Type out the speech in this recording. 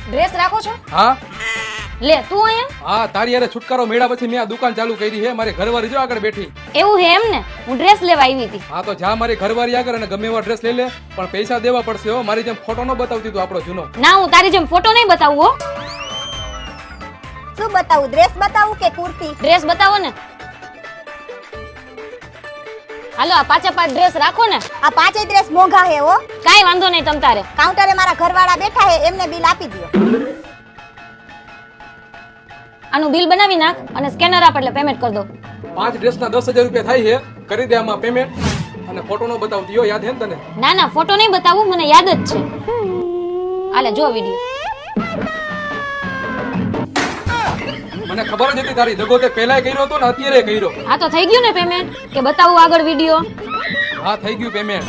Dress રાખો છો? હા લે તું અહીંયા. હા તારી યારે છુટકારો મેળા પછી મેં આ દુકાન ચાલુ કરી છે. મારી ઘરવાળી જો આગળ બેઠી. એવું હે એમ ને? હું ડ્રેસ લેવા આવી હતી. હા તો જા મારી ઘરવાળી આગળ અને ગમે એવા ડ્રેસ લઈ લે, પણ પૈસા દેવા પડશે હો. મારી જેમ ફોટો ન બતાવતી તું આપણો જૂનો. ના હું તારી જેમ ફોટો નહીં બતાવું હો. શું બતાવું? ડ્રેસ બતાવું કે કુર્તી? ડ્રેસ બતાવો ને. હાલો આ પાંચે પાંચ ડ્રેસ રાખો ને. આ પાંચેય ડ્રેસ મોંઘા હે હો. કાંઈ વાંધો નહીં તમ તારે. કાઉન્ટરે મારા ઘરવાળા બેઠા હે, એમને બિલ આપી દો. આનું બિલ બનાવી નાખ અને સ્કેનર આપ એટલે પેમેન્ટ કરી દો. 5 ડ્રેસના 10,000 રૂપિયા થાય છે. કરી દે આમાં પેમેન્ટ. અને ફોટો નો બતાવતી હો, યાદ હે ને તને? ના ના ફોટો નહીં બતાવું, મને યાદ જ છે. હાલે જો વિડિયો. મને ખબર જ હતી તારી દગો તે પહેલાય કર્યો હતો ને અત્યારે કર્યો. આ તો થઈ ગયું ને પેમેન્ટ કે બતાવું આગળ વિડિયો? હા થઈ ગયું પેમેન્ટ.